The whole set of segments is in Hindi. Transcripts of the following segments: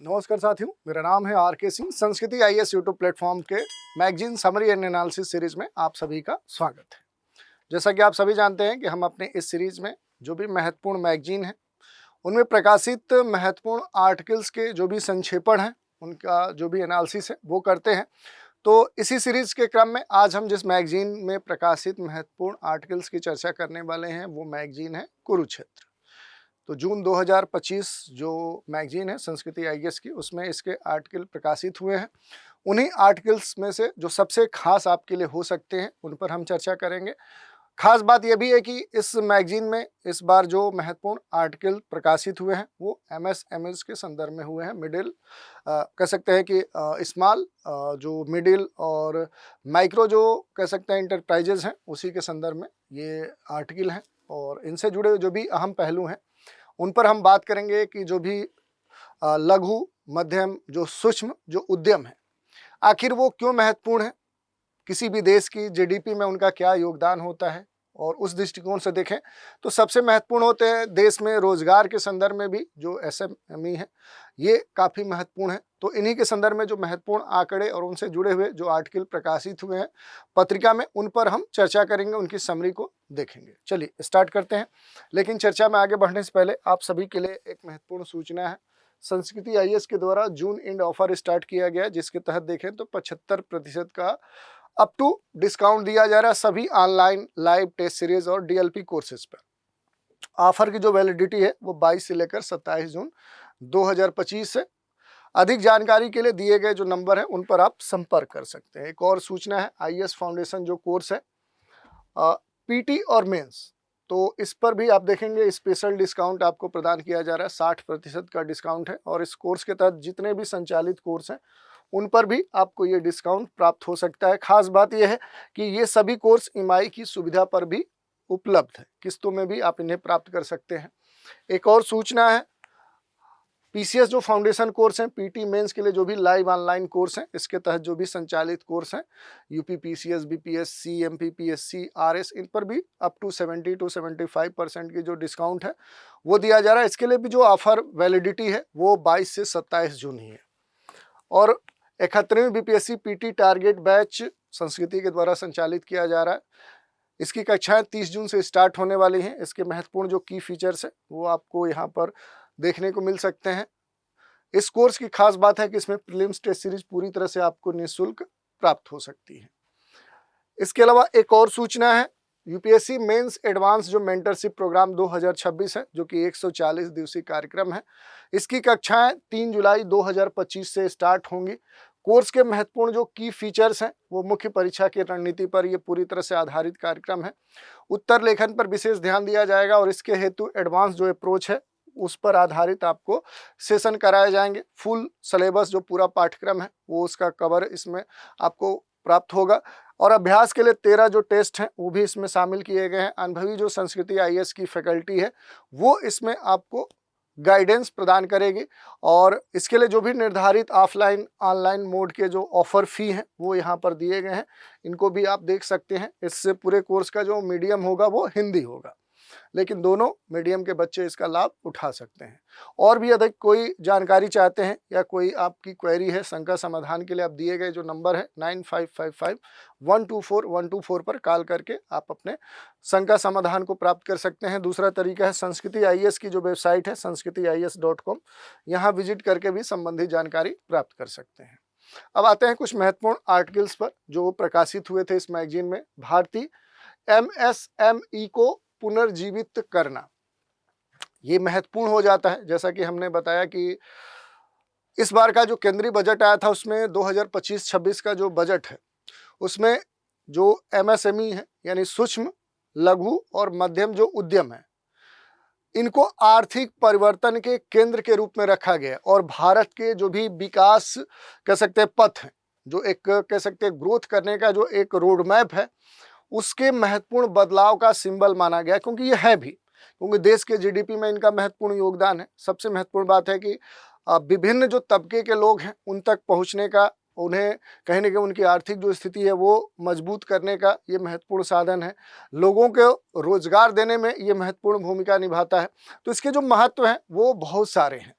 नमस्कार साथियों, मेरा नाम है आर के सिंह। संस्कृति आईएएस यूट्यूब प्लेटफॉर्म के magazine summary and analysis series में आप सभी का स्वागत है। जैसा कि आप सभी जानते हैं कि हम अपने इस सीरीज में जो भी महत्वपूर्ण मैगजीन है उनमें प्रकाशित महत्वपूर्ण आर्टिकल्स के जो भी संक्षेपण है, उनका जो भी एनालिसिस है वो करते हैं। तो इसी सीरीज के क्रम में आज हम जिस मैगजीन में प्रकाशित महत्वपूर्ण आर्टिकल्स की चर्चा करने वाले हैं वो मैगजीन है कुरुक्षेत्र। तो जून 2025 जो मैगजीन है संस्कृति आईएएस की, उसमें इसके आर्टिकल प्रकाशित हुए हैं। उन्हीं आर्टिकल्स में से जो सबसे खास आपके लिए हो सकते हैं उन पर हम चर्चा करेंगे। खास बात यह भी है कि इस मैगजीन में इस बार जो महत्वपूर्ण आर्टिकल प्रकाशित हुए हैं वो एमएसएमईज के संदर्भ में हुए हैं। मिडिल कह सकते हैं कि स्मॉल जो मिडिल और माइक्रो जो कह सकते हैं इंटरप्राइजेज हैं, उसी के संदर्भ में ये आर्टिकल हैं। और इनसे जुड़े जो भी अहम पहलू हैं उन पर हम बात करेंगे कि जो भी लघु मध्यम जो सूक्ष्म जो उद्यम है, आखिर वो क्यों महत्वपूर्ण है, किसी भी देश की जीडीपी में उनका क्या योगदान होता है। और उस दृष्टिकोण से देखें तो सबसे महत्वपूर्ण होते हैं देश में रोजगार के संदर्भ में भी जो एसएमई है ये काफ़ी महत्वपूर्ण है। तो इन्हीं के संदर्भ में जो महत्वपूर्ण आंकड़े और उनसे जुड़े हुए जो आर्टिकल प्रकाशित हुए हैं पत्रिका में, उन पर हम चर्चा करेंगे, उनकी समरी को देखेंगे। चलिए स्टार्ट करते हैं। लेकिन चर्चा में आगे बढ़ने से पहले आप सभी के लिए एक महत्वपूर्ण सूचना है। संस्कृति आईएएस के द्वारा जून एंड ऑफर स्टार्ट किया गया है, जिसके तहत देखें तो 75% का अप टू डिस्काउंट दिया जा रहा है सभी ऑनलाइन लाइव टेस्ट सीरीज और डीएलपी कोर्सेज पर। ऑफर की जो वैलिडिटी है वो 22 से लेकर 27 जून 2025 है। अधिक जानकारी के लिए दिए गए जो नंबर है उन पर आप संपर्क कर सकते हैं। एक और सूचना है, आईएएस फाउंडेशन जो कोर्स है पीटी और मेंस, तो इस पर भी आप देखेंगे स्पेशल डिस्काउंट आपको प्रदान किया जा रहा है। 60% का डिस्काउंट है। और इस कोर्स के तहत जितने भी संचालित कोर्स हैं उन पर भी आपको ये डिस्काउंट प्राप्त हो सकता है। खास बात यह है कि ये सभी कोर्स ईएमआई की सुविधा पर भी उपलब्ध है, किस्तों में भी आप इन्हें प्राप्त कर सकते हैं। एक और सूचना है, पीसीएस जो फाउंडेशन कोर्स हैं, पीटी मेंस के लिए जो भी लाइव ऑनलाइन कोर्स हैं, इसके तहत जो भी संचालित कोर्स हैं UP PCS, BPSC, MPPSC, RS, इन पर भी अप टू 70 to 75% की जो डिस्काउंट है वो दिया जा रहा है। इसके लिए भी जो ऑफर वैलिडिटी है वो 22 से 27 जून ही है। और 71वीं बीपीएससी पीटी टारगेट बैच संस्कृति के द्वारा संचालित किया जा रहा है। इसकी कक्षाएं 30 जून से स्टार्ट होने वाली हैं। इसके महत्वपूर्ण जो की फीचर्स है वो आपको यहाँ पर देखने को मिल सकते हैं। इस कोर्स की खास बात है कि इसमें प्रीलिम्स टेस्ट सीरीज पूरी तरह से आपको निःशुल्क प्राप्त हो सकती है। इसके अलावा एक और सूचना है, यूपीएससी मेंस एडवांस जो मेंटरशिप प्रोग्राम 2026 है, जो कि 140 दिवसीय कार्यक्रम है, इसकी कक्षाएं 3 जुलाई 2025 से स्टार्ट होंगी। कोर्स के महत्वपूर्ण जो की फीचर्स हैं वो मुख्य परीक्षा की रणनीति पर ये पूरी तरह से आधारित कार्यक्रम है। उत्तर लेखन पर विशेष ध्यान दिया जाएगा और इसके हेतु एडवांस जो अप्रोच है उस पर आधारित आपको सेशन कराए जाएंगे। फुल सिलेबस जो पूरा पाठ्यक्रम है वो उसका कवर इसमें आपको प्राप्त होगा। और अभ्यास के लिए 13 जो टेस्ट हैं वो भी इसमें शामिल किए गए हैं। अनुभवी जो संस्कृति आईएएस की फैकल्टी है वो इसमें आपको गाइडेंस प्रदान करेगी। और इसके लिए जो भी निर्धारित ऑफलाइन ऑनलाइन मोड के जो ऑफर फी हैं वो यहाँ पर दिए गए हैं, इनको भी आप देख सकते हैं। इससे पूरे कोर्स का जो मीडियम होगा वो हिंदी होगा, लेकिन दोनों मीडियम के बच्चे इसका लाभ उठा सकते हैं। और भी अधिक कोई जानकारी चाहते हैं या कोई आपकी क्वेरी है, शंका समाधान के लिए आप दिए गए जो नंबर है 9555124124 पर कॉल करके आप अपने शंका समाधान को प्राप्त कर सकते हैं। दूसरा तरीका है संस्कृति आईएएस की जो वेबसाइट है sanskrithies.com, यहाँ विजिट करके भी संबंधित जानकारी प्राप्त कर सकते हैं। अब आते हैं कुछ महत्वपूर्ण आर्टिकल्स पर जो प्रकाशित हुए थे इस मैगजीन में। भारतीय एमएसएमई को पुनर्जीवित करना, ये महत्वपूर्ण हो जाता है। जैसा कि हमने बताया कि इस बार का जो केंद्रीय बजट आया था उसमें 2025-26 का जो बजट है उसमें जो एमएसएमई है यानी सूक्ष्म लघु और मध्यम जो उद्यम है, इनको आर्थिक परिवर्तन के केंद्र के रूप में रखा गया। और भारत के जो भी विकास कह सकते हैं पथ है, जो एक कह सकते हैं ग्रोथ करने का जो एक रोड मैप है, उसके महत्वपूर्ण बदलाव का सिंबल माना गया। क्योंकि ये है भी, क्योंकि देश के जीडीपी में इनका महत्वपूर्ण योगदान है। सबसे महत्वपूर्ण बात है कि विभिन्न जो तबके के लोग हैं उन तक पहुंचने का, उन्हें कहीं ना कहीं उनकी आर्थिक जो स्थिति है वो मजबूत करने का ये महत्वपूर्ण साधन है। लोगों को रोजगार देने में ये महत्वपूर्ण भूमिका निभाता है। तो इसके जो महत्व हैं वो बहुत सारे हैं।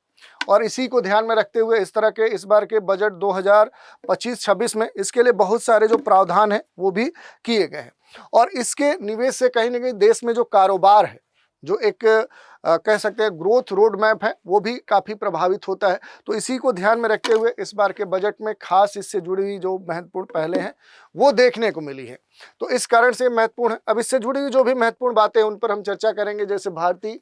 और इसी को ध्यान में रखते हुए इस तरह के इस बार के बजट 2025-26 में इसके लिए बहुत सारे जो प्रावधान हैं वो भी किए गए हैं। और इसके निवेश से कहीं ना कहीं देश में जो कारोबार है, जो एक कह सकते हैं ग्रोथ रोड मैप है, वो भी काफ़ी प्रभावित होता है। तो इसी को ध्यान में रखते हुए इस बार के बजट में खास इससे जुड़ी हुई जो महत्वपूर्ण पहलें हैं वो देखने को मिली है। तो इस कारण से महत्वपूर्ण है। अब इससे जुड़ी हुई जो भी महत्वपूर्ण बातें हैं उन पर हम चर्चा करेंगे। जैसे भारतीय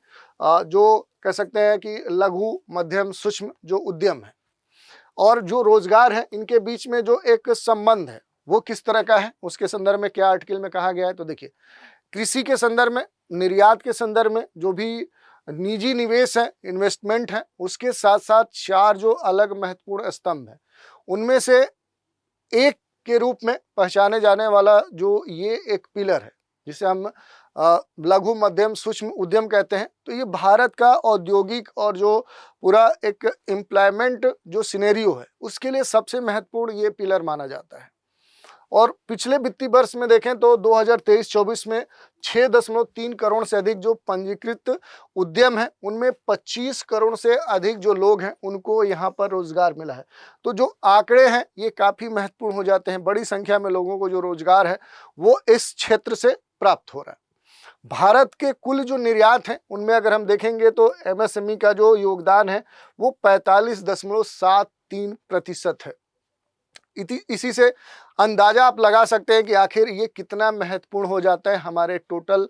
जो कह सकते हैं कि लघु मध्यम सूक्ष्म जो उद्यम है और जो रोजगार है, इनके बीच में जो एक संबंध है वो किस तरह का है, उसके संदर्भ में क्या आर्टिकल में कहा गया है। तो देखिए, कृषि के संदर्भ में, निर्यात के संदर्भ में जो भी निजी निवेश है, इन्वेस्टमेंट है, उसके साथ साथ 4 जो अलग महत्वपूर्ण स्तंभ है उनमें से एक के रूप में पहचाने जाने वाला जो ये एक पिलर है जिसे हम लघु मध्यम सूक्ष्म उद्यम कहते हैं। तो ये भारत का औद्योगिक और जो पूरा एक एम्प्लॉयमेंट जो सिनेरियो है उसके लिए सबसे महत्वपूर्ण ये पिलर माना जाता है। और पिछले वित्तीय वर्ष में देखें तो 2023-24 में 6.3 करोड़ से अधिक जो पंजीकृत उद्यम हैं उनमें 25 करोड़ से अधिक जो लोग हैं उनको यहाँ पर रोजगार मिला है। तो जो आंकड़े हैं ये काफ़ी महत्वपूर्ण हो जाते हैं। बड़ी संख्या में लोगों को जो रोजगार है वो इस क्षेत्र से प्राप्त हो रहा है। भारत के कुल जो निर्यात हैं उनमें अगर हम देखेंगे तो एमएसएमई का जो योगदान है वो 45.73% है। इसी से अंदाजा आप लगा सकते हैं कि आखिर ये कितना महत्वपूर्ण हो जाता है हमारे टोटल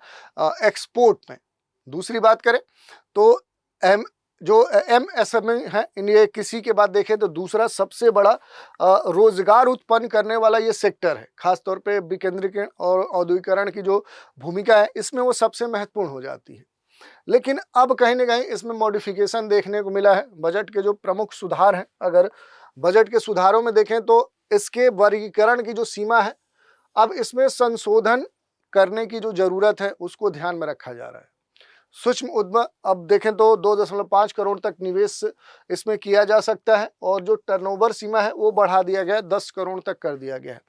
एक्सपोर्ट में। दूसरी बात करें तो एमएसएमई है, ये किसी के बाद देखें तो दूसरा सबसे बड़ा रोजगार उत्पन्न करने वाला ये सेक्टर है। खासतौर पे विकेंद्रीकरण और औद्योगिकरण की जो भूमिका है इसमें वो सबसे महत्वपूर्ण हो जाती है। लेकिन अब कहीं ना कहीं इसमें मॉडिफिकेशन देखने को मिला है। बजट के जो प्रमुख सुधार हैं, अगर बजट के सुधारों में देखें तो इसके वर्गीकरण की जो सीमा है अब इसमें संशोधन करने की जो जरूरत है उसको ध्यान में रखा जा रहा है। सूक्ष्म उद्यम अब देखें तो 2.5 करोड़ तक निवेश इसमें किया जा सकता है और जो टर्नओवर सीमा है वो बढ़ा दिया गया है, 10 करोड़ तक कर दिया गया है।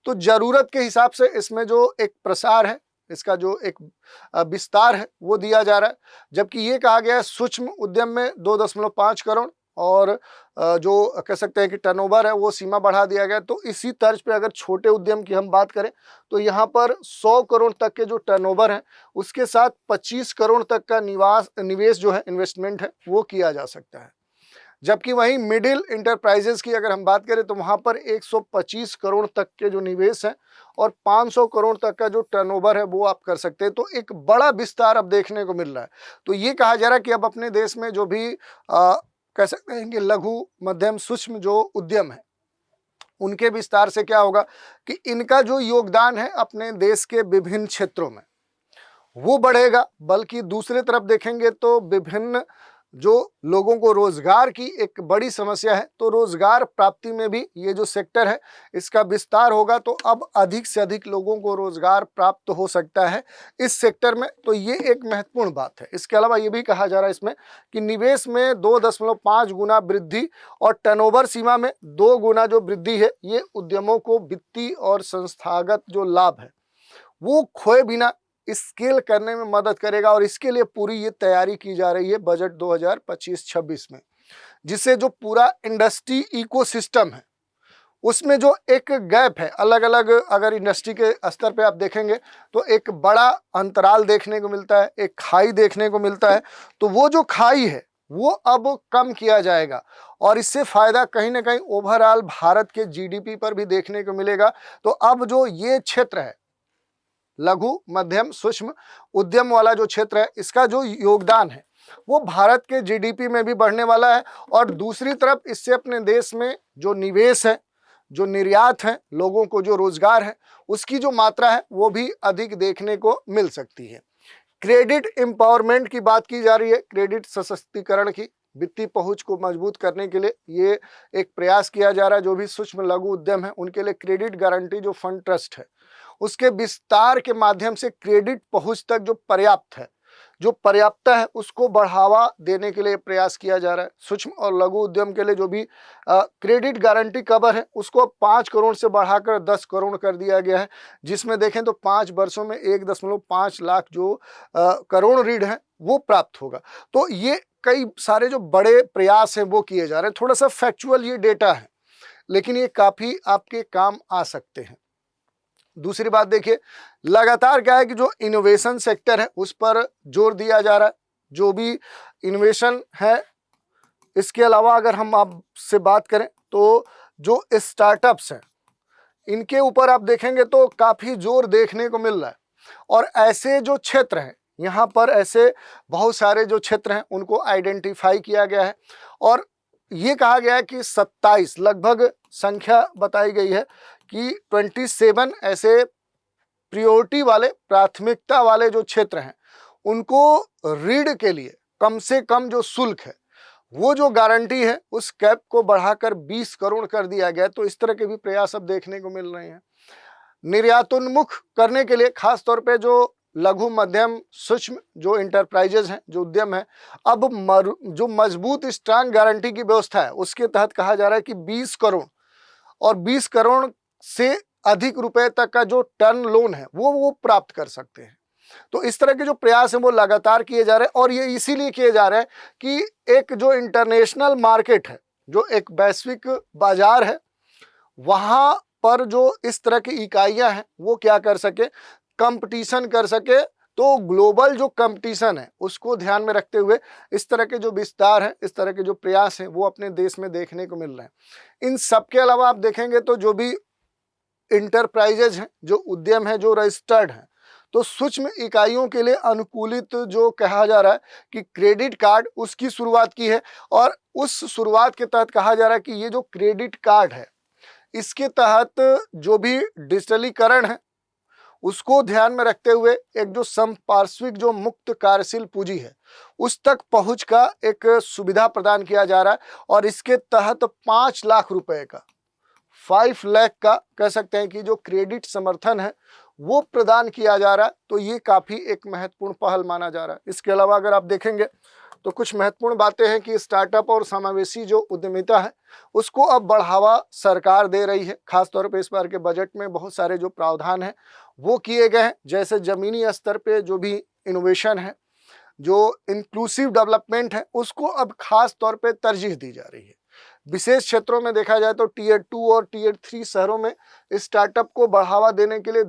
तो जरूरत के हिसाब से इसमें जो एक प्रसार है, इसका जो एक विस्तार है वो दिया जा रहा है। जबकि ये कहा गया है सूक्ष्म उद्यम में 2.5 करोड़ और जो कह सकते हैं कि टर्नओवर है वो सीमा बढ़ा दिया गया। तो इसी तर्ज पे अगर छोटे उद्यम की हम बात करें तो यहाँ पर 100 करोड़ तक के जो टर्नओवर है उसके साथ 25 करोड़ तक का निवेश जो है, इन्वेस्टमेंट है, वो किया जा सकता है। जबकि वहीं मिडिल इंटरप्राइजेस की अगर हम बात करें तो वहाँ पर 125 करोड़ तक के जो निवेश है और 500 करोड़ तक का जो टर्नओवर है वो आप कर सकते हैं। तो एक बड़ा विस्तार अब देखने को मिल रहा है। तो ये कहा जा रहा है कि अब अपने देश में जो भी कह सकते हैं कि लघु मध्यम सूक्ष्म जो उद्यम है उनके विस्तार से क्या होगा कि इनका जो योगदान है अपने देश के विभिन्न क्षेत्रों में वो बढ़ेगा। बल्कि दूसरी तरफ देखेंगे तो विभिन्न जो लोगों को रोजगार की एक बड़ी समस्या है, तो रोजगार प्राप्ति में भी ये जो सेक्टर है इसका विस्तार होगा। तो अब अधिक से अधिक लोगों को रोजगार प्राप्त हो सकता है इस सेक्टर में। तो ये एक महत्वपूर्ण बात है। इसके अलावा ये भी कहा जा रहा है इसमें कि निवेश में 2.5 गुना वृद्धि और टर्नओवर सीमा में 2 गुना जो वृद्धि है ये उद्यमों को वित्तीय और संस्थागत जो लाभ है वो खोए बिना स्केल करने में मदद करेगा। और इसके लिए पूरी ये तैयारी की जा रही है बजट 2025-26 में, जिससे जो पूरा इंडस्ट्री इकोसिस्टम है उसमें जो एक गैप है, अलग अलग अगर इंडस्ट्री के स्तर पे आप देखेंगे तो एक बड़ा अंतराल देखने को मिलता है, एक खाई देखने को मिलता है। तो वो जो खाई है वो अब कम किया जाएगा और इससे फायदा कहीं ना कहीं ओवरऑल भारत के जीडीपी पर भी देखने को मिलेगा। तो अब जो ये क्षेत्र है लघु मध्यम सूक्ष्म उद्यम वाला जो क्षेत्र है इसका जो योगदान है वो भारत के जीडीपी में भी बढ़ने वाला है। और दूसरी तरफ इससे अपने देश में जो निवेश है, जो निर्यात है, लोगों को जो रोजगार है उसकी जो मात्रा है वो भी अधिक देखने को मिल सकती है। क्रेडिट एम्पावरमेंट की बात की जा रही है, क्रेडिट सशक्तिकरण की, वित्तीय पहुंच को मजबूत करने के लिए ये एक प्रयास किया जा रहा है। जो भी सूक्ष्म लघु उद्यम है उनके लिए क्रेडिट गारंटी जो फंड ट्रस्ट है उसके विस्तार के माध्यम से क्रेडिट पहुंच तक जो पर्याप्त है, जो पर्याप्तता है उसको बढ़ावा देने के लिए प्रयास किया जा रहा है। सूक्ष्म और लघु उद्यम के लिए जो भी क्रेडिट गारंटी कवर है उसको 5 करोड़ से बढ़ाकर 10 करोड़ कर दिया गया है, जिसमें देखें तो 5 वर्षों में 1.5 लाख जो करोड़ ऋण है वो प्राप्त होगा। तो ये कई सारे जो बड़े प्रयास हैं वो किए जा रहे हैं। थोड़ा सा फैक्चुअल ये डेटा है, लेकिन ये काफ़ी आपके काम आ सकते हैं। दूसरी बात देखिए, लगातार क्या है कि जो इनोवेशन सेक्टर है उस पर जोर दिया जा रहा है। जो भी इनोवेशन है, इसके अलावा अगर हम आपसे बात करें तो जो स्टार्टअप्स हैं इनके ऊपर आप देखेंगे तो काफ़ी जोर देखने को मिल रहा है। और ऐसे जो क्षेत्र हैं, यहाँ पर ऐसे बहुत सारे जो क्षेत्र हैं उनको आइडेंटिफाई किया गया है और ये कहा गया है कि 27 लगभग संख्या बताई गई है कि 27 ऐसे प्रायोरिटी वाले, प्राथमिकता वाले जो क्षेत्र हैं उनको ऋण के लिए कम से कम जो शुल्क है, वो जो गारंटी है उस कैप को बढ़ाकर 20 करोड़ कर दिया गया। तो इस तरह के भी प्रयास अब देखने को मिल रहे हैं। निर्यातोन्मुख करने के लिए खास तौर पे जो लघु मध्यम सूक्ष्म जो इंटरप्राइजेज हैं, जो उद्यम है, अब जो मजबूत स्ट्रांग गारंटी की व्यवस्था है उसके तहत कहा जा रहा है कि 20 करोड़ और 20 करोड़ से अधिक रुपए तक का जो टर्म लोन है वो प्राप्त कर सकते हैं। तो इस तरह के जो प्रयास हैं वो लगातार किए जा रहे हैं और ये इसीलिए किए जा रहे हैं कि एक जो इंटरनेशनल मार्केट है, जो एक वैश्विक बाजार है, वहाँ पर जो इस तरह की इकाइयाँ हैं वो क्या कर सके, कंपटीशन कर सके। तो ग्लोबल जो कंपटीशन है उसको ध्यान में रखते हुए इस तरह के जो विस्तार है, इस तरह के जो प्रयास हैं वो अपने देश में देखने को मिल रहे हैं। इन सब के अलावा आप देखेंगे तो जो भी इंटरप्राइजेज हैं, जो उद्यम हैं, जो रजिस्टर्ड हैं, तो सूक्ष्म इकाइयों के लिए अनुकूलित जो कहा जा रहा है कि क्रेडिट कार्ड, उसकी शुरुआत की है और उस शुरुआत के तहत कहा जा रहा है कि ये जो क्रेडिट कार्ड है इसके तहत जो भी डिजिटलीकरण है उसको ध्यान में रखते हुए एक जो संपार्श्विक जो मुक्त कार्यशील पूंजी है उस तक पहुंच का एक सुविधा प्रदान किया जा रहा है और इसके तहत 5 लाख रुपए का, 5 लाख का कह सकते हैं कि जो क्रेडिट समर्थन है वो प्रदान किया जा रहा है। तो ये काफ़ी एक महत्वपूर्ण पहल माना जा रहा है। इसके अलावा अगर आप देखेंगे तो कुछ महत्वपूर्ण बातें हैं कि स्टार्टअप और समावेशी जो उद्यमिता है उसको अब बढ़ावा सरकार दे रही है। खासतौर पे इस बार के बजट में बहुत सारे जो प्रावधान हैं वो किए गए हैं, जैसे ज़मीनी स्तर पे जो भी इनोवेशन है, जो इंक्लूसिव डेवलपमेंट है, उसको अब खास तौर पे तरजीह दी जा रही है। विशेष क्षेत्रों में देखा जाए तो टियर 2 और टियर 3 शहरों में स्टार्टअप को बढ़ावा देने के लिए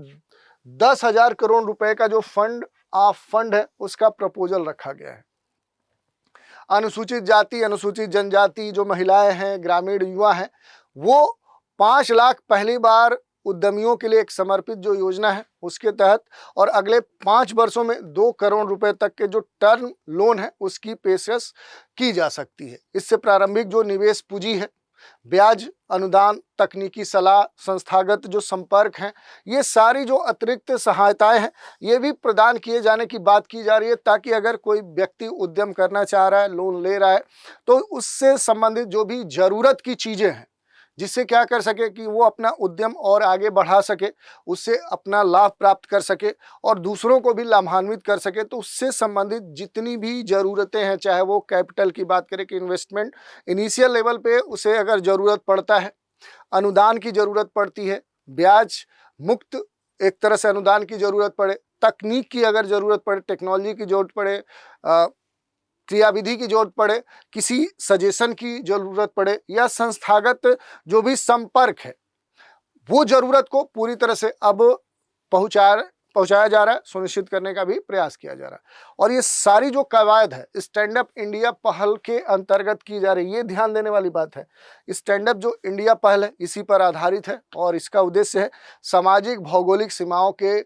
10,000 करोड़ रुपए का जो फंड है उसका प्रपोजल रखा गया है। अनुसूचित जाति, अनुसूचित जनजाति, जो महिलाएं हैं, ग्रामीण युवा हैं, वो 5 लाख पहली बार उद्यमियों के लिए एक समर्पित जो योजना है उसके तहत और अगले 5 वर्षों में 2 करोड़ रुपए तक के जो टर्म लोन है उसकी पेशकश की जा सकती है। इससे प्रारंभिक जो निवेश पूंजी है, ब्याज अनुदान, तकनीकी सलाह, संस्थागत जो संपर्क हैं, ये सारी जो अतिरिक्त सहायताएं हैं ये भी प्रदान किए जाने की बात की जा रही है, ताकि अगर कोई व्यक्ति उद्यम करना चाह रहा है, लोन ले रहा है, तो उससे संबंधित जो भी ज़रूरत की चीज़ें हैं जिससे क्या कर सके कि वो अपना उद्यम और आगे बढ़ा सके, उससे अपना लाभ प्राप्त कर सके और दूसरों को भी लाभान्वित कर सके। तो उससे संबंधित जितनी भी ज़रूरतें हैं, चाहे वो कैपिटल की बात करें कि इन्वेस्टमेंट इनिशियल लेवल पे उसे अगर ज़रूरत पड़ता है, अनुदान की ज़रूरत पड़ती है, ब्याज मुक्त एक तरह से अनुदान की ज़रूरत पड़े, तकनीक की अगर ज़रूरत पड़े, टेक्नोलॉजी की ज़रूरत पड़े, क्रियाविधि की जरूरत पड़े, किसी सजेशन की जरूरत पड़े या संस्थागत जो भी संपर्क है, वो जरूरत को पूरी तरह से अब पहुंचाया जा रहा है, सुनिश्चित करने का भी प्रयास किया जा रहा है। और ये सारी जो कवायद है स्टैंड अप इंडिया पहल के अंतर्गत की जा रही है। ये ध्यान देने वाली बात है, स्टैंड अप जो इंडिया पहल है इसी पर आधारित है और इसका उद्देश्य है सामाजिक भौगोलिक सीमाओं के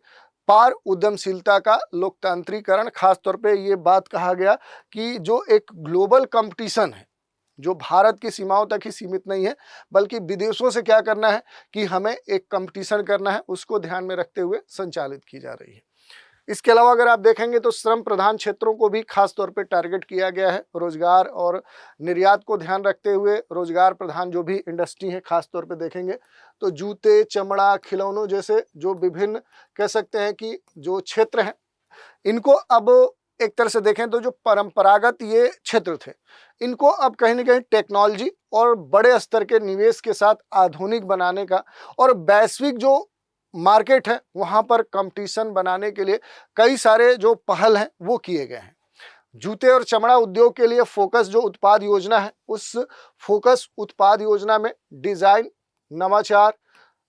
पार उद्यमशीलता का लोकतांत्रिकरण। खास तौर पे ये बात कहा गया कि जो एक ग्लोबल कंपटीशन है जो भारत की सीमाओं तक ही सीमित नहीं है, बल्कि विदेशों से क्या करना है कि हमें एक कंपटीशन करना है, उसको ध्यान में रखते हुए संचालित की जा रही है। इसके अलावा अगर आप देखेंगे तो श्रम प्रधान क्षेत्रों को भी खास तौर पे टारगेट किया गया है। रोजगार और निर्यात को ध्यान रखते हुए रोजगार प्रधान जो भी इंडस्ट्री है, खास तौर पे देखेंगे तो जूते, चमड़ा, खिलौनों जैसे जो विभिन्न कह सकते हैं कि जो क्षेत्र हैं, इनको अब एक तरह से देखें तो जो परंपरागत ये क्षेत्र थे, इनको अब कहीं ना कहीं टेक्नोलॉजी और बड़े स्तर के निवेश के साथ आधुनिक बनाने का और वैश्विक जो मार्केट है वहाँ पर कंपटीशन बनाने के लिए कई सारे जो पहल हैं वो किए गए हैं। जूते और चमड़ा उद्योग के लिए फोकस जो उत्पाद योजना है, उस फोकस उत्पाद योजना में डिजाइन, नवाचार,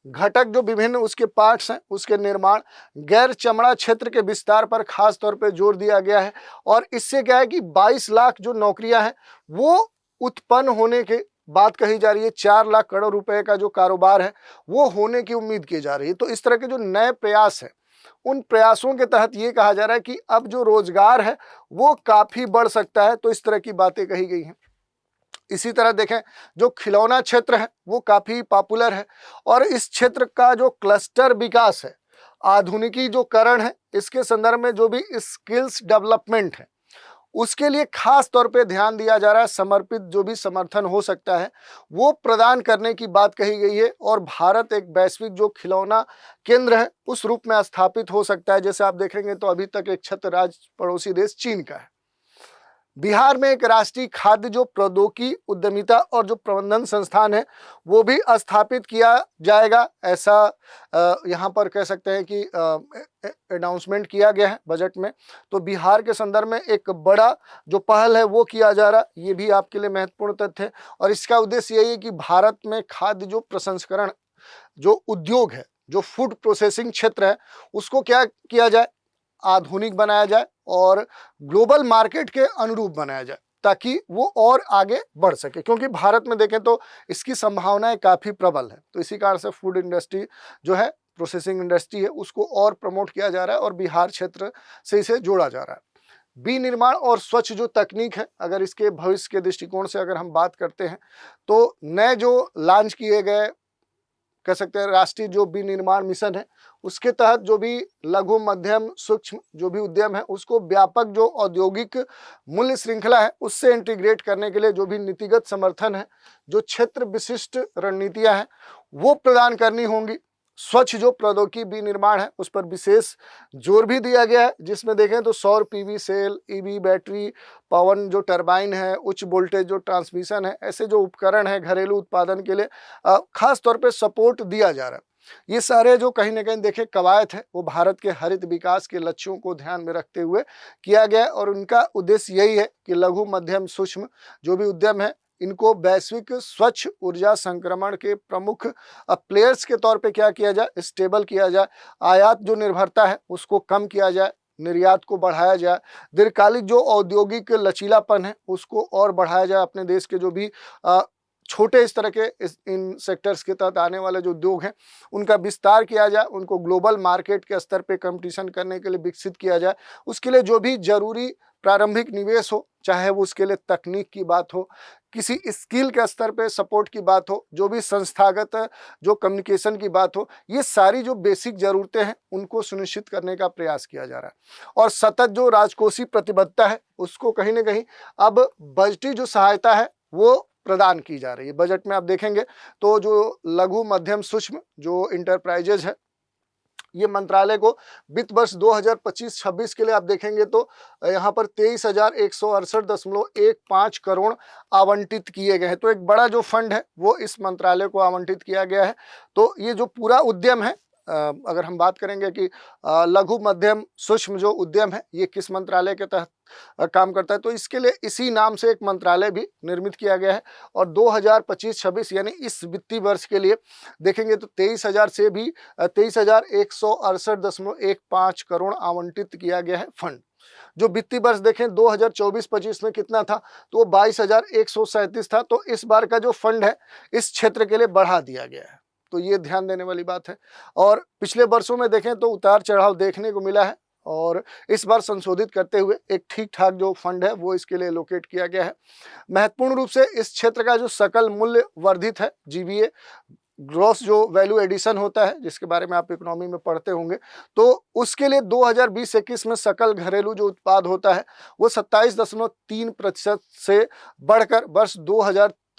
घटक जो विभिन्न उसके पार्ट्स हैं उसके निर्माण, गैर चमड़ा क्षेत्र के विस्तार पर खास तौर पे जोर दिया गया है। और इससे क्या है कि 22 लाख जो नौकरियां हैं वो उत्पन्न होने के बात कही जा रही है। 4 लाख करोड़ रुपए का जो कारोबार है वो होने की उम्मीद की जा रही है। तो इस तरह के जो नए प्रयास है, उन प्रयासों के तहत ये कहा जा रहा है कि अब जो रोजगार है वो काफी बढ़ सकता है। तो इस तरह की बातें कही गई हैं। इसी तरह देखें, जो खिलौना क्षेत्र है वो काफी पॉपुलर है और इस क्षेत्र का जो क्लस्टर विकास है, आधुनिकी जो करण है, इसके संदर्भ में जो भी स्किल्स डेवलपमेंट है उसके लिए खास तौर पे ध्यान दिया जा रहा है। समर्पित जो भी समर्थन हो सकता है वो प्रदान करने की बात कही गई है और भारत एक वैश्विक जो खिलौना केंद्र है उस रूप में स्थापित हो सकता है। जैसे आप देखेंगे तो अभी तक एक छत्र राज्य पड़ोसी देश चीन का है। बिहार में एक राष्ट्रीय खाद्य जो प्रौद्योगिकी उद्यमिता और जो प्रबंधन संस्थान है वो भी स्थापित किया जाएगा, ऐसा यहाँ पर कह सकते हैं कि अनाउंसमेंट किया गया है बजट में। तो बिहार के संदर्भ में एक बड़ा जो पहल है वो किया जा रहा है, ये भी आपके लिए महत्वपूर्ण तथ्य है। और इसका उद्देश्य यही है कि भारत में खाद्य जो प्रसंस्करण जो उद्योग है, जो फूड प्रोसेसिंग क्षेत्र है, उसको क्या किया जाए, आधुनिक बनाया जाए और ग्लोबल मार्केट के अनुरूप बनाया जाए ताकि वो और आगे बढ़ सके। क्योंकि भारत में देखें तो इसकी संभावनाएं काफी प्रबल है। तो इसी कारण से फूड इंडस्ट्री जो है, प्रोसेसिंग इंडस्ट्री है, उसको और प्रमोट किया जा रहा है और बिहार क्षेत्र से इसे जोड़ा जा रहा है। विनिर्माण और स्वच्छ जो तकनीक है, अगर इसके भविष्य के दृष्टिकोण से अगर हम बात करते हैं तो नए जो लॉन्च किए गए कह सकते हैं राष्ट्रीय जो विनिर्माण मिशन है उसके तहत जो भी लघु मध्यम सूक्ष्म जो भी उद्यम है उसको व्यापक जो औद्योगिक मूल्य श्रृंखला है उससे इंटीग्रेट करने के लिए जो भी नीतिगत समर्थन है, जो क्षेत्र विशिष्ट रणनीतियां हैं वो प्रदान करनी होंगी। स्वच्छ जो प्रौद्योगिकी विनिर्माण है उस पर विशेष जोर भी दिया गया है, जिसमें देखें तो सौर पीवी सेल, ईवी बैटरी, पवन जो टरबाइन है, उच्च वोल्टेज जो ट्रांसमिशन है, ऐसे जो उपकरण है घरेलू उत्पादन के लिए खास तौर पे सपोर्ट दिया जा रहा है। ये सारे जो कहीं ना कहीं देखें कवायद है वो भारत के हरित विकास के लक्ष्यों को ध्यान में रखते हुए किया गया है और उनका उद्देश्य यही है कि लघु मध्यम सूक्ष्म जो भी उद्यम है इनको वैश्विक स्वच्छ ऊर्जा संक्रमण के प्रमुख प्लेयर्स के तौर पे क्या किया जाए, स्टेबल किया जाए, आयात जो निर्भरता है उसको कम किया जाए, निर्यात को बढ़ाया जाए, दीर्घकालिक जो औद्योगिक लचीलापन है उसको और बढ़ाया जाए। अपने देश के जो भी छोटे इस तरह के इन सेक्टर्स के तहत आने वाले जो उद्योग हैं उनका विस्तार किया जाए, उनको ग्लोबल मार्केट के स्तर पे कंपटीशन करने के लिए विकसित किया जाए। उसके लिए जो भी जरूरी प्रारंभिक निवेश हो, चाहे वो उसके लिए तकनीक की बात हो, किसी स्किल के स्तर पे सपोर्ट की बात हो, जो भी संस्थागत जो कम्युनिकेशन की बात हो, ये सारी जो बेसिक ज़रूरतें हैं उनको सुनिश्चित करने का प्रयास किया जा रहा है। और सतत जो राजकोषीय प्रतिबद्धता है उसको कहीं ना कहीं अब बजटीय जो सहायता है वो प्रदान की जा रही है। बजट में आप देखेंगे तो जो लघु मध्यम सूक्ष्म जो इंटरप्राइजेज है ये मंत्रालय को वित्त वर्ष 2025-26 के लिए आप देखेंगे तो यहाँ पर 23,168.15 करोड़ आवंटित किए गए हैं। तो एक बड़ा जो फंड है वो इस मंत्रालय को आवंटित किया गया है। तो ये जो पूरा उद्यम है, अगर हम बात करेंगे कि लघु मध्यम सूक्ष्म जो उद्यम है ये किस मंत्रालय के तहत काम करता है, तो इसके लिए इसी नाम से एक मंत्रालय भी निर्मित किया गया है। और 2025-26 यानी इस वित्तीय वर्ष के लिए देखेंगे तो 23,000 से भी 23,168.15 करोड़ आवंटित किया गया है फंड। जो वित्तीय वर्ष देखें 2024-25 में कितना था तो वो 22,137 था। तो इस बार का जो फंड है इस क्षेत्र के लिए बढ़ा दिया गया है। तो ये ध्यान देने वाली बात है। और पिछले वर्षों में देखें तो उतार चढ़ाव देखने को मिला है और इस बार संशोधित करते हुए एक ठीक ठाक जो फंड है वो इसके लिए एलोकेट किया गया है। महत्वपूर्ण रूप से इस क्षेत्र का जो सकल मूल्य वर्धित है, जीवीए ग्रॉस जो वैल्यू एडिशन होता है जिसके बारे में आप इकोनॉमी में पढ़ते होंगे, तो उसके लिए 2020-21 में सकल घरेलू जो उत्पाद होता है वो 27.3% से बढ़कर वर्ष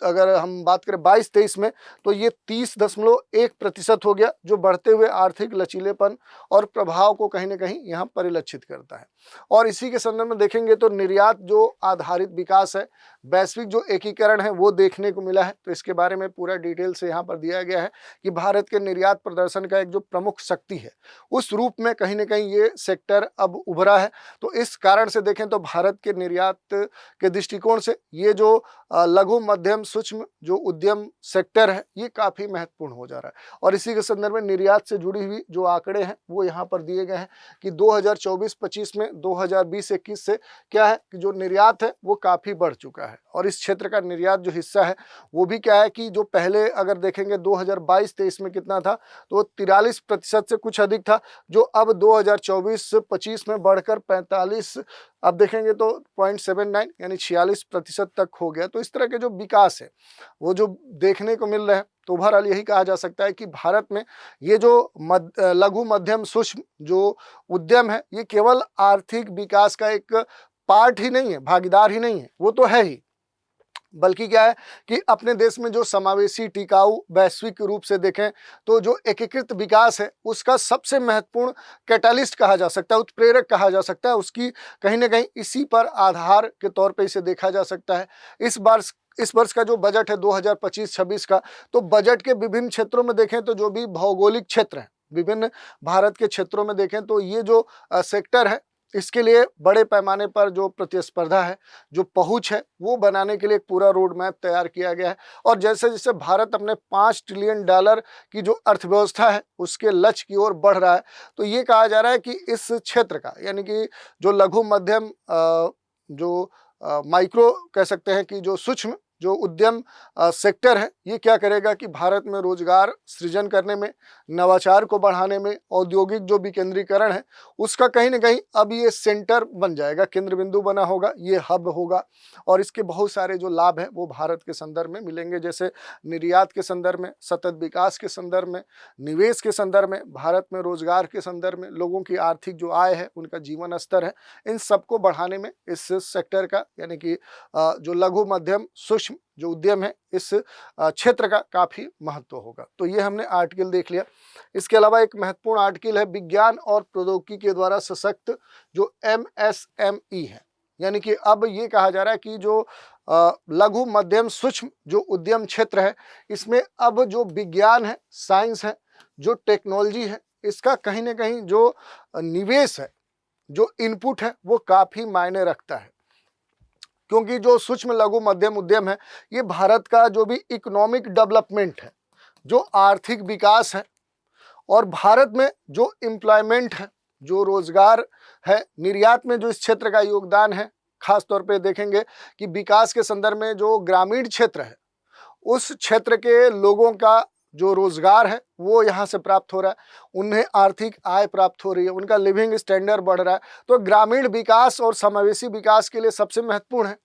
अगर हम बात करें 22-23 में, तो ये 30.1% हो गया, जो बढ़ते हुए आर्थिक लचीलेपन और प्रभाव को कहीं न कहीं यहाँ परिलक्षित करता है। और इसी के संदर्भ में देखेंगे तो निर्यात जो आधारित विकास है, वैश्विक जो एकीकरण है, वो देखने को मिला है। तो इसके बारे में पूरा डिटेल से यहाँ पर दिया गया है कि भारत के निर्यात प्रदर्शन का एक जो प्रमुख शक्ति है, उस रूप में कहीं न कहीं ये सेक्टर अब उभरा है। तो इस कारण से देखें तो भारत के निर्यात के दृष्टिकोण से ये जो लघु मध्यम सूक्ष्म जो उद्यम सेक्टर है, ये काफ़ी महत्वपूर्ण हो जा रहा है। और इसी के संदर्भ में निर्यात से जुड़ी हुई जो आंकड़े हैं, वो यहाँ पर दिए गए हैं कि 2024-25 में 2020-21 से क्या है कि जो निर्यात है वो काफ़ी बढ़ चुका है। और इस क्षेत्र का निर्यात जो हिस्सा है वो भी क्या है कि जो पहले अगर देखेंगे 2022-23 में कितना था, तो 43% से कुछ अधिक था, जो अब 2024-25 में बढ़कर 45, अब देखेंगे तो 0.79 यानी 46% तक हो गया। तो इस तरह के जो विकास है वो जो देखने को मिल रहा है, तो ओवरऑल यही कहा जा सकता है कि भारत में ये जो लघु मध्यम सूक्ष्म जो उद्यम है, ये केवल आर्थिक विकास का एक पार्ट ही नहीं है, भागीदार ही नहीं है, वो तो है ही, बल्कि क्या है कि अपने देश में जो समावेशी टिकाऊ वैश्विक रूप से देखें तो जो एकीकृत विकास है, उसका सबसे महत्वपूर्ण कैटालिस्ट कहा जा सकता है, उत्प्रेरक कहा जा सकता है। उसकी कहीं ना कहीं इसी पर आधार के तौर पे इसे देखा जा सकता है। इस वर्ष का जो बजट है 2025-26 का, तो बजट के विभिन्न क्षेत्रों में देखें तो जो भी भौगोलिक क्षेत्र है, विभिन्न भारत के क्षेत्रों में देखें तो ये जो सेक्टर है, इसके लिए बड़े पैमाने पर जो प्रतिस्पर्धा है, जो पहुंच है, वो बनाने के लिए एक पूरा रोड मैप तैयार किया गया है। और जैसे जैसे भारत अपने $5 ट्रिलियन की जो अर्थव्यवस्था है, उसके लक्ष्य की ओर बढ़ रहा है, तो ये कहा जा रहा है कि इस क्षेत्र का, यानी कि जो लघु मध्यम जो माइक्रो कह सकते हैं कि जो सूक्ष्म जो उद्यम सेक्टर है, ये क्या करेगा कि भारत में रोजगार सृजन करने में, नवाचार को बढ़ाने में, औद्योगिक जो विकेंद्रीकरण है उसका कहीं ना कहीं अब ये सेंटर बन जाएगा, केंद्र बिंदु बना होगा, ये हब होगा। और इसके बहुत सारे जो लाभ हैं वो भारत के संदर्भ में मिलेंगे, जैसे निर्यात के संदर्भ में, सतत विकास के संदर्भ में, निवेश के संदर्भ में, भारत में रोजगार के संदर्भ में, लोगों की आर्थिक जो आय है, उनका जीवन स्तर है, इन सबको बढ़ाने में इस सेक्टर का, यानी कि जो लघु मध्यम सूक्ष्म जो उद्यम है, इस क्षेत्र का काफी महत्व होगा। तो ये हमने आर्टिकल देख लिया। इसके अलावा एक महत्वपूर्ण आर्टिकल है विज्ञान और प्रौद्योगिकी के द्वारा सशक्त जो MSME है, यानी कि अब ये कहा जा रहा है कि जो लघु मध्यम सूक्ष्म जो उद्यम क्षेत्र है, इसमें अब जो विज्ञान है, साइंस है, जो टेक्नोलॉजी है, इसका कहीं ना कहीं जो निवेश है, जो इनपुट है, वो काफी मायने रखता है। क्योंकि जो सूक्ष्म लघु मध्यम उद्यम है, ये भारत का जो भी इकोनॉमिक डेवलपमेंट है, जो आर्थिक विकास है, और भारत में जो एम्प्लॉयमेंट है, जो रोजगार है, निर्यात में जो इस क्षेत्र का योगदान है, खास तौर पे देखेंगे कि विकास के संदर्भ में जो ग्रामीण क्षेत्र है, उस क्षेत्र के लोगों का जो रोजगार है वो यहाँ से प्राप्त हो रहा है, उन्हें आर्थिक आय प्राप्त हो रही है, उनका लिविंग स्टैंडर्ड बढ़ रहा है। तो ग्रामीण विकास और समावेशी विकास के लिए सबसे महत्वपूर्ण है।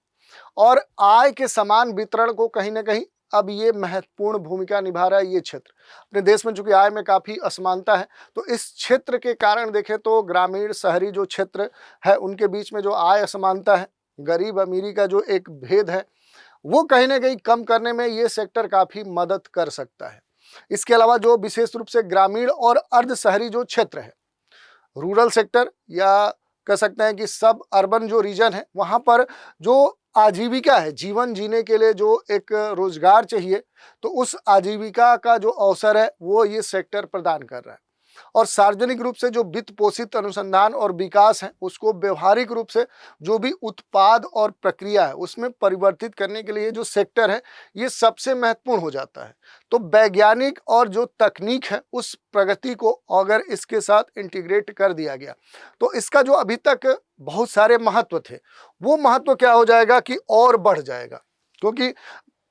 और आय के समान वितरण को कहीं ना कहीं अब ये महत्वपूर्ण भूमिका निभा रहा है ये क्षेत्र। अपने देश में चूंकि आय में काफ़ी असमानता है, तो इस क्षेत्र के कारण देखें तो ग्रामीण शहरी जो क्षेत्र है, उनके बीच में जो आय असमानता है, गरीब अमीरी का जो एक भेद है, वो कहीं ना कहीं कम करने में ये सेक्टर काफ़ी मदद कर सकता है। इसके अलावा जो विशेष रूप से ग्रामीण और अर्ध शहरी जो क्षेत्र है, रूरल सेक्टर या कह सकते हैं कि सब अर्बन जो रीजन है, वहाँ पर जो आजीविका है, जीवन जीने के लिए जो एक रोजगार चाहिए, तो उस आजीविका का जो अवसर है वो ये सेक्टर प्रदान कर रहा है। और सार्वजनिक रूप से जो वित्त पोषित अनुसंधान और विकास है, उसको व्यवहारिक रूप से जो भी उत्पाद और प्रक्रिया है उसमें परिवर्तित करने के लिए जो सेक्टर है, ये सबसे महत्वपूर्ण हो जाता है। तो वैज्ञानिक और जो तकनीक है, उस प्रगति को अगर इसके साथ इंटीग्रेट कर दिया गया, तो इसका जो अभी तक बहुत सारे महत्व थे, वो महत्व क्या हो जाएगा कि और बढ़ जाएगा। क्योंकि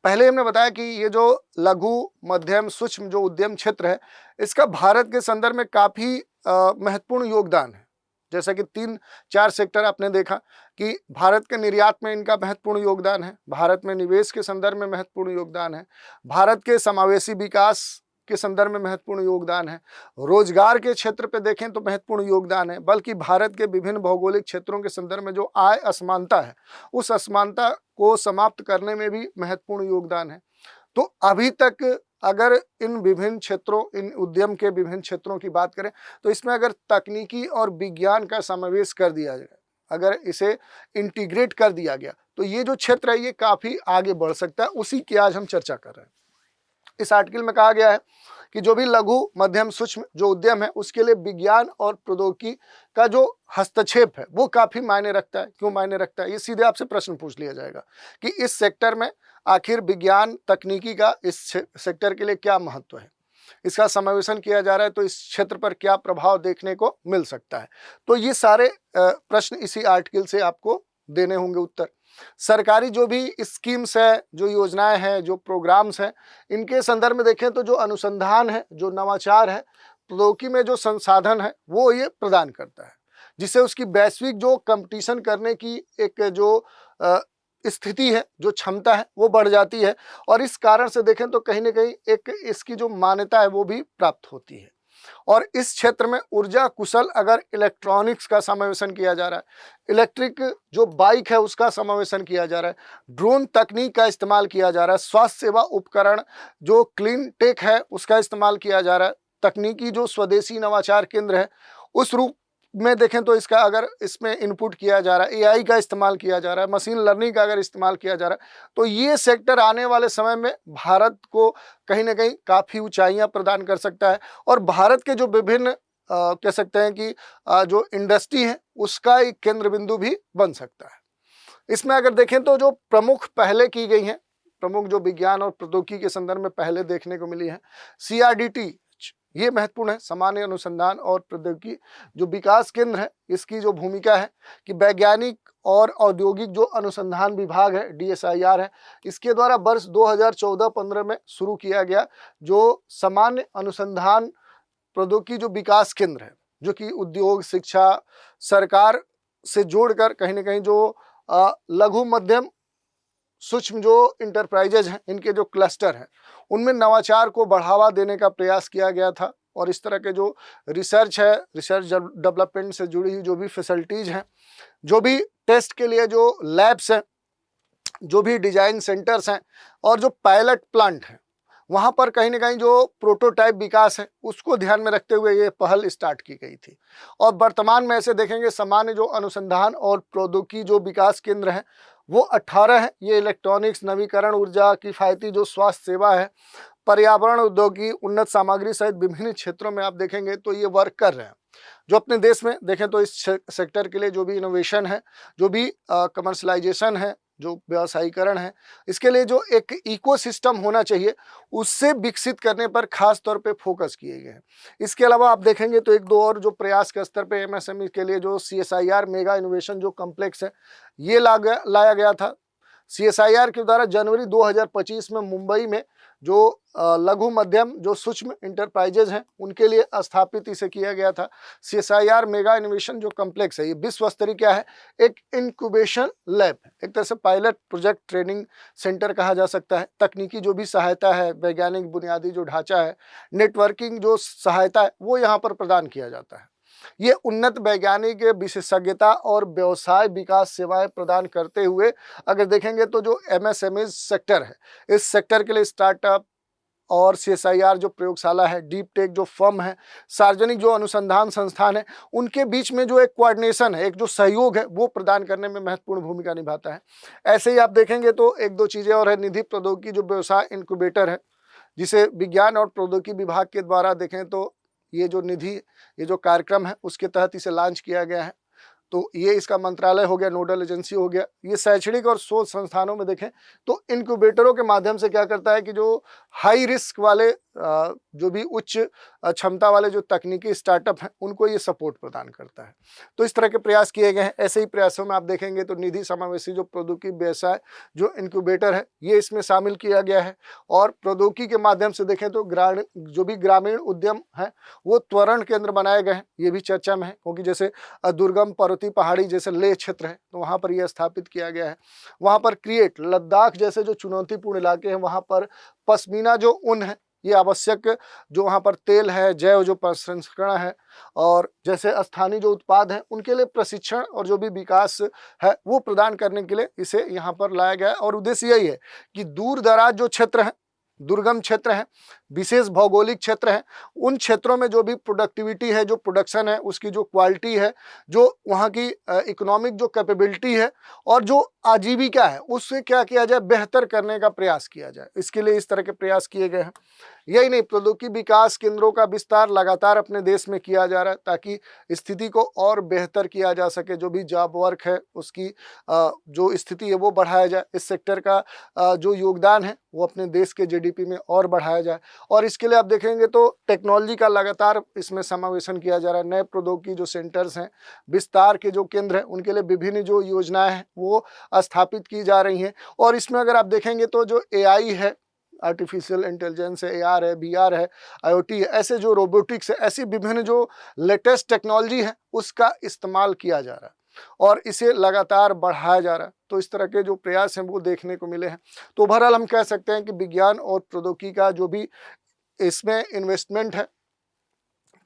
पहले हमने बताया कि ये जो लघु मध्यम सूक्ष्म जो उद्यम क्षेत्र है, इसका भारत के संदर्भ में काफ़ी महत्वपूर्ण योगदान है। जैसा कि 3-4 सेक्टर आपने देखा कि भारत के निर्यात में इनका महत्वपूर्ण योगदान है, भारत में निवेश के संदर्भ में महत्वपूर्ण योगदान है, भारत के समावेशी विकास के संदर्भ में महत्वपूर्ण योगदान है, रोजगार के क्षेत्र पे देखें तो महत्वपूर्ण योगदान है, बल्कि भारत के विभिन्न भौगोलिक क्षेत्रों के संदर्भ में जो आय असमानता है उस असमानता को समाप्त करने में भी महत्वपूर्ण योगदान है। तो अभी तक अगर इन विभिन्न क्षेत्रों, इन उद्यम के विभिन्न क्षेत्रों की बात करें तो इसमें अगर तकनीकी और विज्ञान का समावेश कर दिया जाए, अगर इसे इंटीग्रेट कर दिया गया तो ये जो क्षेत्र है ये काफ़ी आगे बढ़ सकता है। उसी की आज हम चर्चा कर रहे हैं। इस आर्टिकल में कहा गया है कि जो भी लघु मध्यम सूक्ष्म जो उद्यम है उसके लिए विज्ञान और प्रौद्योगिकी का जो हस्तक्षेप है वो काफ़ी मायने रखता है। क्यों मायने रखता है, ये सीधे आपसे प्रश्न पूछ लिया जाएगा कि इस सेक्टर में आखिर विज्ञान तकनीकी का इस सेक्टर के लिए क्या महत्व है, इसका समावेशन किया जा रहा है तो इस क्षेत्र पर क्या प्रभाव देखने को मिल सकता है। तो ये सारे प्रश्न इसी आर्टिकल से आपको देने होंगे उत्तर। सरकारी जो भी स्कीम्स है, जो योजनाएं हैं, जो प्रोग्राम्स हैं, इनके संदर्भ में देखें तो जो अनुसंधान है, जो नवाचार है, प्रौद्योगिकी में जो संसाधन है वो ये प्रदान करता है, जिससे उसकी वैश्विक जो कंपटीशन करने की एक जो स्थिति है, जो क्षमता है वो बढ़ जाती है। और इस कारण से देखें तो कहीं ना कहीं एक इसकी जो मान्यता है वो भी प्राप्त होती है। और इस क्षेत्र में ऊर्जा कुशल अगर इलेक्ट्रॉनिक्स का समावेशन किया जा रहा है, इलेक्ट्रिक जो बाइक है उसका समावेशन किया जा रहा है, ड्रोन तकनीक का इस्तेमाल किया जा रहा है, स्वास्थ्य सेवा उपकरण जो क्लीन टेक है उसका इस्तेमाल किया जा रहा है, तकनीकी जो स्वदेशी नवाचार केंद्र है उस रूप में देखें तो इसका अगर इसमें इनपुट किया जा रहा है, एआई का इस्तेमाल किया जा रहा है, मशीन लर्निंग का अगर इस्तेमाल किया जा रहा है, तो ये सेक्टर आने वाले समय में भारत को कहीं ना कहीं काफ़ी ऊंचाइयां प्रदान कर सकता है। और भारत के जो विभिन्न कह सकते हैं कि जो इंडस्ट्री है उसका एक केंद्र बिंदु भी बन सकता है। इसमें अगर देखें तो जो प्रमुख पहले की गई हैं, प्रमुख जो विज्ञान और प्रौद्योगिकी के संदर्भ में पहले देखने को मिली है, CRDT ये महत्वपूर्ण है, सामान्य अनुसंधान और प्रौद्योगिकी जो विकास केंद्र है इसकी जो भूमिका है कि वैज्ञानिक और औद्योगिक जो अनुसंधान विभाग है DSIR है, इसके द्वारा वर्ष 2014-15 में शुरू किया गया जो सामान्य अनुसंधान प्रौद्योगिकी जो विकास केंद्र है, जो कि उद्योग, शिक्षा, सरकार से जोड़कर कहीं ना कहीं जो लघु मध्यम सूक्ष्म जो इंटरप्राइजेज हैं, इनके जो क्लस्टर हैं उनमें नवाचार को बढ़ावा देने का प्रयास किया गया था। और इस तरह के जो रिसर्च है, रिसर्च डेवलपमेंट से जुड़ी हुई जो भी फैसिलिटीज़ हैं, जो भी टेस्ट के लिए जो लैब्स हैं, जो भी डिजाइन सेंटर्स हैं और जो पायलट प्लांट हैं, वहाँ पर कहीं ना कहीं जो प्रोटोटाइप विकास है उसको ध्यान में रखते हुए ये पहल स्टार्ट की गई थी। और वर्तमान में ऐसे देखेंगे सामान्य जो अनुसंधान और प्रौद्योगिकी जो विकास केंद्र हैं वो 18 है। ये इलेक्ट्रॉनिक्स, नवीकरण ऊर्जा, किफ़ायती जो स्वास्थ्य सेवा है, पर्यावरण, उद्योगी, उन्नत सामग्री सहित विभिन्न क्षेत्रों में आप देखेंगे तो ये वर्क कर रहे हैं। जो अपने देश में देखें तो इस सेक्टर के लिए जो भी इनोवेशन है, जो भी कमर्शलाइजेशन है, जो व्यवसायीकरण है, इसके लिए जो एक इकोसिस्टम होना चाहिए उससे विकसित करने पर खास तौर पे फोकस किए गए हैं। इसके अलावा आप देखेंगे तो एक दो और जो प्रयास के स्तर पे MSME के लिए जो CSIR मेगा इनोवेशन जो कम्प्लेक्स है ये लाया गया था। CSIR के द्वारा जनवरी 2025 में मुंबई में जो लघु मध्यम जो सूक्ष्म इंटरप्राइजेज हैं उनके लिए स्थापित इसे किया गया था। CSIR मेगा इनोवेशन जो कम्प्लेक्स है ये विश्व स्तरीय क्या है, एक इंक्यूबेशन लैब है, एक तरह से पायलट प्रोजेक्ट ट्रेनिंग सेंटर कहा जा सकता है। तकनीकी जो भी सहायता है, वैज्ञानिक बुनियादी जो ढांचा है, नेटवर्किंग जो सहायता है वो यहाँ पर प्रदान किया जाता है। ये उन्नत वैज्ञानिक विशेषज्ञता और व्यवसाय विकास सेवाएं प्रदान करते हुए अगर देखेंगे तो जो MSME सेक्टर है, इस सेक्टर के लिए स्टार्टअप और CSIR जो प्रयोगशाला है, डीप टेक जो फर्म है, सार्वजनिक जो अनुसंधान संस्थान है, उनके बीच में जो एक कोऑर्डिनेशन है, एक जो सहयोग है वो प्रदान करने में महत्वपूर्ण भूमिका निभाता है। ऐसे ही आप देखेंगे तो एक दो चीज़ें और है, निधि प्रौद्योगिकी जो व्यवसाय इंक्यूबेटर है, जिसे विज्ञान और प्रौद्योगिकी विभाग के द्वारा देखें तो ये जो निधि, ये जो कार्यक्रम है उसके तहत इसे लॉन्च किया गया है। तो ये इसका मंत्रालय हो गया, नोडल एजेंसी हो गया। ये शैक्षणिक और शोध संस्थानों में देखें तो इनक्यूबेटरों के माध्यम से क्या करता है कि जो हाई रिस्क वाले जो भी उच्च क्षमता वाले जो तकनीकी स्टार्टअप हैं उनको ये सपोर्ट प्रदान करता है। तो इस तरह के प्रयास किए गए हैं। ऐसे ही प्रयासों में आप देखेंगे तो निधि समावेशी जो प्रौद्योगिकी व्यवसाय जो इनक्यूबेटर है ये इसमें शामिल किया गया है। और प्रौद्योगिकी के माध्यम से देखें तो जो भी ग्रामीण उद्यम है वो त्वरण केंद्र बनाए गए हैं, ये भी चर्चा में है, क्योंकि जैसे दुर्गम पर्वतीय पहाड़ी जैसे लेह क्षेत्र है तो वहाँ पर यह स्थापित किया गया है। वहाँ पर क्रिएट, लद्दाख जैसे जो चुनौतीपूर्ण इलाके हैं वहाँ पर पश्मीना जो ऊन है ये आवश्यक जो वहाँ पर तेल है, जैव जो प्रसंस्करण है और जैसे स्थानीय जो उत्पाद हैं उनके लिए प्रशिक्षण और जो भी विकास है वो प्रदान करने के लिए इसे यहाँ पर लाया गया है। और उद्देश्य यही है कि दूर दराज जो क्षेत्र हैं, दुर्गम क्षेत्र हैं, विशेष भौगोलिक क्षेत्र हैं, उन क्षेत्रों में जो भी प्रोडक्टिविटी है, जो प्रोडक्शन है, उसकी जो क्वालिटी है, जो वहाँ की इकोनॉमिक जो कैपेबिलिटी है और जो आजीविका है, उससे क्या किया जाए, बेहतर करने का प्रयास किया जाए। इसके लिए इस तरह के प्रयास किए गए हैं। यही नहीं, प्रौद्योगिकी विकास केंद्रों का विस्तार लगातार अपने देश में किया जा रहा है ताकि स्थिति को और बेहतर किया जा सके। जो भी जॉब वर्क है उसकी जो स्थिति है वो बढ़ाया जाए। इस सेक्टर का जो योगदान है वो अपने देश के जीडीपी में और बढ़ाया जाए। और इसके लिए आप देखेंगे तो टेक्नोलॉजी का लगातार इसमें समावेशन किया जा रहा है। नए प्रौद्योगिकी जो सेंटर्स हैं, विस्तार के जो केंद्र हैं, उनके लिए विभिन्न जो योजनाएं हैं वो स्थापित की जा रही हैं। और इसमें अगर आप देखेंगे तो जो एआई है, आर्टिफिशियल इंटेलिजेंस है, एआर है, बीआर है, आईओटी है, ऐसे जो रोबोटिक्स है, ऐसी विभिन्न जो लेटेस्ट टेक्नोलॉजी है उसका इस्तेमाल किया जा रहा है और इसे लगातार बढ़ाया जा रहा है। तो इस तरह के जो प्रयास हैं वो देखने को मिले हैं। तो ओवरऑल हम कह सकते हैं कि विज्ञान और प्रौद्योगिकी का जो भी इसमें इन्वेस्टमेंट है,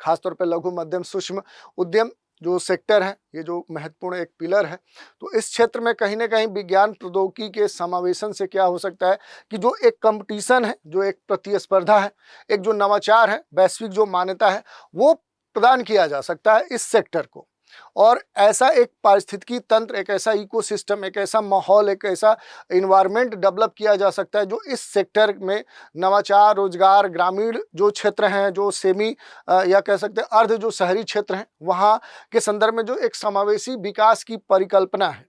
खासतौर पर लघु मध्यम सूक्ष्म उद्यम जो सेक्टर है, ये जो महत्वपूर्ण एक पिलर है, तो इस क्षेत्र में कहीं ना कहीं विज्ञान प्रौद्योगिकी के समावेशन से क्या हो सकता है कि जो एक कंपटीशन है, जो एक प्रतिस्पर्धा है, एक जो नवाचार है, वैश्विक जो मान्यता है, वो प्रदान किया जा सकता है इस सेक्टर को। और ऐसा एक पारिस्थितिकी तंत्र, एक ऐसा इकोसिस्टम, एक ऐसा माहौल, एक ऐसा इन्वायरमेंट डेवलप किया जा सकता है जो इस सेक्टर में नवाचार, रोजगार, ग्रामीण जो क्षेत्र हैं, जो सेमी या कह सकते हैं अर्ध जो शहरी क्षेत्र हैं, वहाँ के संदर्भ में जो एक समावेशी विकास की परिकल्पना है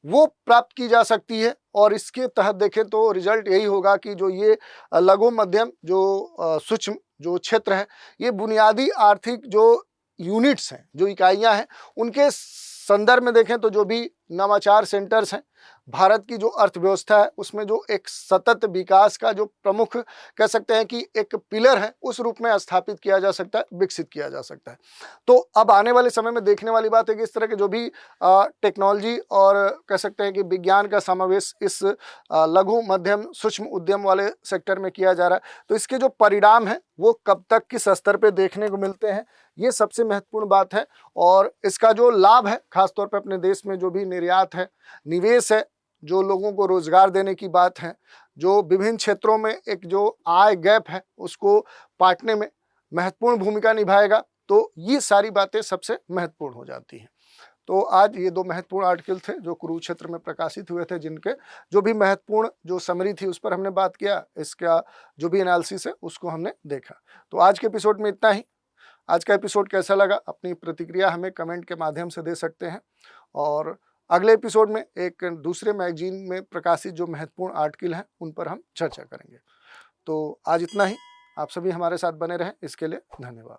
वो प्राप्त की जा सकती है। और इसके तहत देखें तो रिजल्ट यही होगा कि जो ये लघु मध्यम जो सूक्ष्म जो क्षेत्र है, ये बुनियादी आर्थिक जो यूनिट्स हैं, जो इकाइयां हैं, उनके संदर्भ में देखें तो जो भी नवाचार सेंटर्स हैं, भारत की जो अर्थव्यवस्था है उसमें जो एक सतत विकास का जो प्रमुख कह सकते हैं कि एक पिलर है, उस रूप में स्थापित किया जा सकता है, विकसित किया जा सकता है। तो अब आने वाले समय में देखने वाली बात है कि इस तरह के जो भी टेक्नोलॉजी और कह सकते हैं कि विज्ञान का समावेश इस लघु मध्यम सूक्ष्म उद्यम वाले सेक्टर में किया जा रहा है, तो इसके जो परिणाम हैं वो कब तक किस स्तर पे देखने को मिलते हैं, ये सबसे महत्वपूर्ण बात है। और इसका जो लाभ है, खासतौर पर अपने देश में जो भी निर्यात है, निवेश है, जो लोगों को रोजगार देने की बात है, जो विभिन्न क्षेत्रों में एक जो आय गैप है उसको पाटने में महत्वपूर्ण भूमिका निभाएगा, तो ये सारी बातें सबसे महत्वपूर्ण हो जाती हैं। तो आज ये दो महत्वपूर्ण आर्टिकल थे जो कुरुक्षेत्र में प्रकाशित हुए थे, जिनके जो भी महत्वपूर्ण जो समरी थी उस पर हमने बात किया, इसका जो भी एनालिसिस है उसको हमने देखा। तो आज के एपिसोड में इतना ही। आज का एपिसोड कैसा लगा, अपनी प्रतिक्रिया हमें कमेंट के माध्यम से दे सकते हैं। और अगले एपिसोड में एक दूसरे मैगजीन में प्रकाशित जो महत्वपूर्ण आर्टिकल हैं उन पर हम चर्चा करेंगे। तो आज इतना ही। आप सभी हमारे साथ बने रहें, इसके लिए धन्यवाद।